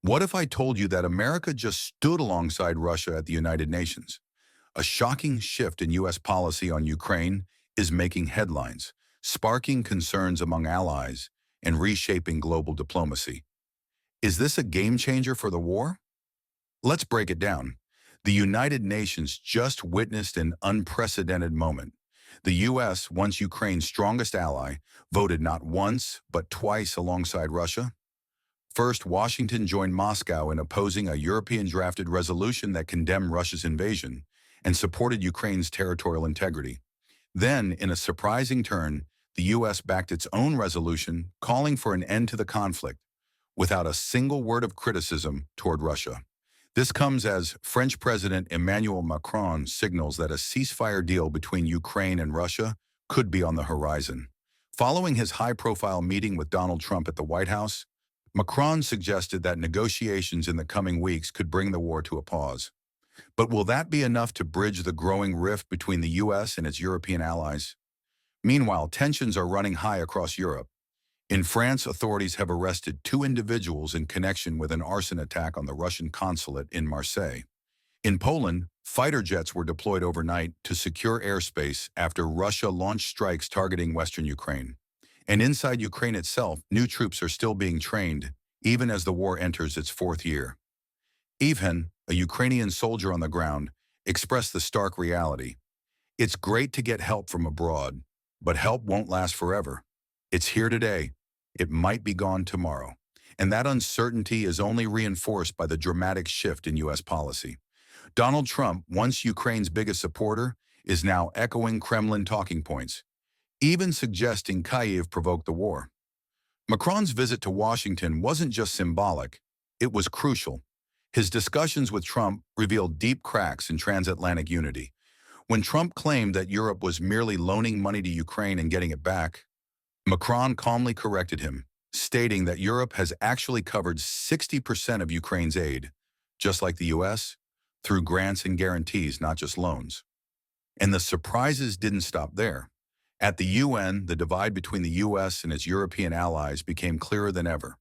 What if I told you that America just stood alongside Russia at the United Nations? A shocking shift in U.S. policy on Ukraine is making headlines, sparking concerns among allies, and reshaping global diplomacy. Is this a game changer for the war? Let's break it down. The United Nations just witnessed an unprecedented moment. The U.S., once Ukraine's strongest ally, voted not once, but twice alongside Russia. First, Washington joined Moscow in opposing a European-drafted resolution that condemned Russia's invasion and supported Ukraine's territorial integrity. Then, in a surprising turn, the U.S. backed its own resolution calling for an end to the conflict, without a single word of criticism toward Russia. This comes as French President Emmanuel Macron signals that a ceasefire deal between Ukraine and Russia could be on the horizon. Following his high-profile meeting with Donald Trump at the White House, Macron suggested that negotiations in the coming weeks could bring the war to a pause. But will that be enough to bridge the growing rift between the U.S. and its European allies? Meanwhile, tensions are running high across Europe. In France, authorities have arrested two individuals in connection with an arson attack on the Russian consulate in Marseille. In Poland, fighter jets were deployed overnight to secure airspace after Russia launched strikes targeting western Ukraine. And inside Ukraine itself, new troops are still being trained, even as the war enters its fourth year. Evhen, a Ukrainian soldier on the ground, expressed the stark reality. It's great to get help from abroad, but help won't last forever. It's here today. It might be gone tomorrow. And that uncertainty is only reinforced by the dramatic shift in U.S. policy. Donald Trump, once Ukraine's biggest supporter, is now echoing Kremlin talking points, even suggesting Kyiv provoked the war. Macron's visit to Washington wasn't just symbolic, it was crucial. His discussions with Trump revealed deep cracks in transatlantic unity. When Trump claimed that Europe was merely loaning money to Ukraine and getting it back, Macron calmly corrected him, stating that Europe has actually covered 60% of Ukraine's aid, just like the U.S., through grants and guarantees, not just loans. And the surprises didn't stop there. At the UN, the divide between the U.S. and its European allies became clearer than ever.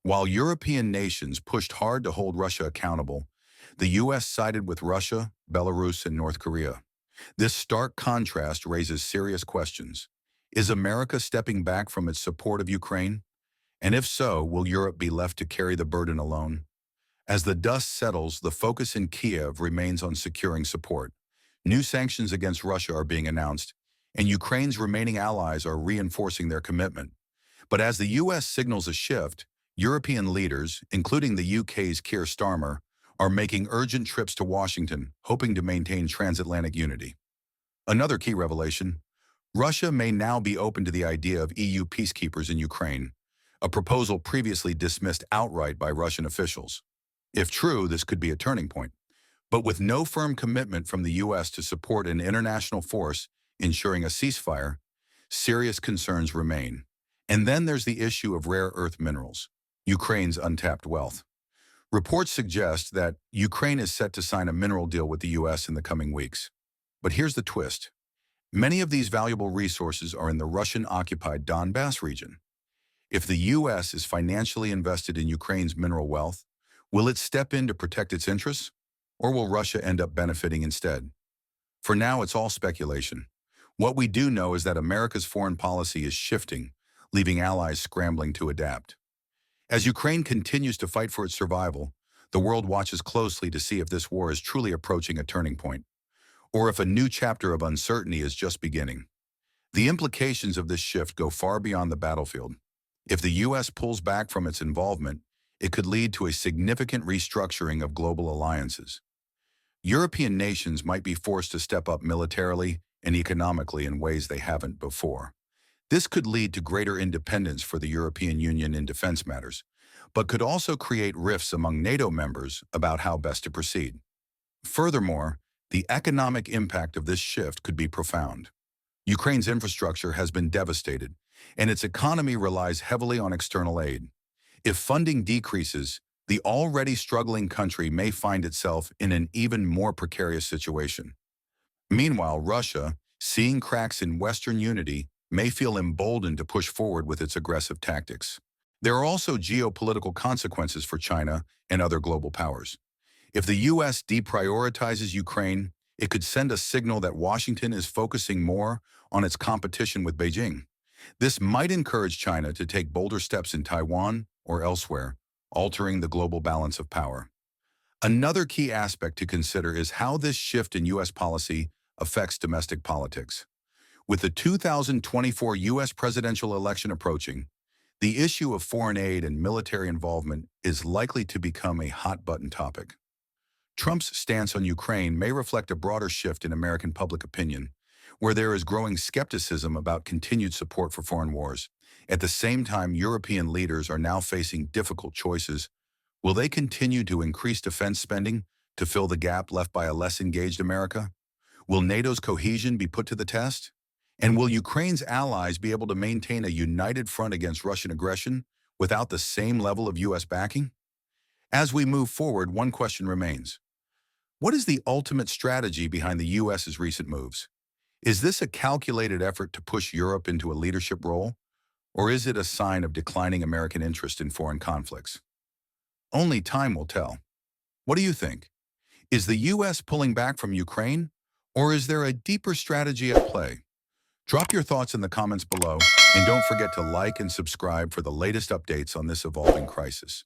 While European nations pushed hard to hold Russia accountable, the U.S. sided with Russia, Belarus, and North Korea. This stark contrast raises serious questions. Is America stepping back from its support of Ukraine? And if so, will Europe be left to carry the burden alone? As the dust settles, the focus in Kiev remains on securing support. New sanctions against Russia are being announced, and Ukraine's remaining allies are reinforcing their commitment. But as the U.S. signals a shift, European leaders, including the UK's Keir Starmer, are making urgent trips to Washington, hoping to maintain transatlantic unity. Another key revelation: Russia may now be open to the idea of EU peacekeepers in Ukraine, a proposal previously dismissed outright by Russian officials. If true, this could be a turning point. But with no firm commitment from the U.S. to support an international force ensuring a ceasefire, serious concerns remain. And then there's the issue of rare earth minerals, Ukraine's untapped wealth. Reports suggest that Ukraine is set to sign a mineral deal with the U.S. in the coming weeks. But here's the twist. Many of these valuable resources are in the Russian-occupied Donbass region. If the U.S. is financially invested in Ukraine's mineral wealth, will it step in to protect its interests? Or will Russia end up benefiting instead? For now, it's all speculation. What we do know is that America's foreign policy is shifting, leaving allies scrambling to adapt. As Ukraine continues to fight for its survival, the world watches closely to see if this war is truly approaching a turning point, or if a new chapter of uncertainty is just beginning. The implications of this shift go far beyond the battlefield. If the U.S. pulls back from its involvement, it could lead to a significant restructuring of global alliances. European nations might be forced to step up militarily and economically in ways they haven't before. This could lead to greater independence for the European Union in defense matters, but could also create rifts among NATO members about how best to proceed. Furthermore, the economic impact of this shift could be profound. Ukraine's infrastructure has been devastated, and its economy relies heavily on external aid. If funding decreases, the already struggling country may find itself in an even more precarious situation. Meanwhile, Russia, seeing cracks in Western unity, may feel emboldened to push forward with its aggressive tactics. There are also geopolitical consequences for China and other global powers. If the U.S. deprioritizes Ukraine, it could send a signal that Washington is focusing more on its competition with Beijing. This might encourage China to take bolder steps in Taiwan or elsewhere, altering the global balance of power. Another key aspect to consider is how this shift in U.S. policy affects domestic politics. With the 2024 U.S. presidential election approaching, the issue of foreign aid and military involvement is likely to become a hot-button topic. Trump's stance on Ukraine may reflect a broader shift in American public opinion, where there is growing skepticism about continued support for foreign wars. At the same time, European leaders are now facing difficult choices. Will they continue to increase defense spending to fill the gap left by a less engaged America? Will NATO's cohesion be put to the test? And will Ukraine's allies be able to maintain a united front against Russian aggression without the same level of U.S. backing? As we move forward, one question remains. What is the ultimate strategy behind the U.S.'s recent moves? Is this a calculated effort to push Europe into a leadership role, or is it a sign of declining American interest in foreign conflicts? Only time will tell. What do you think? Is the U.S. pulling back from Ukraine, or is there a deeper strategy at play? Drop your thoughts in the comments below, and don't forget to like and subscribe for the latest updates on this evolving crisis.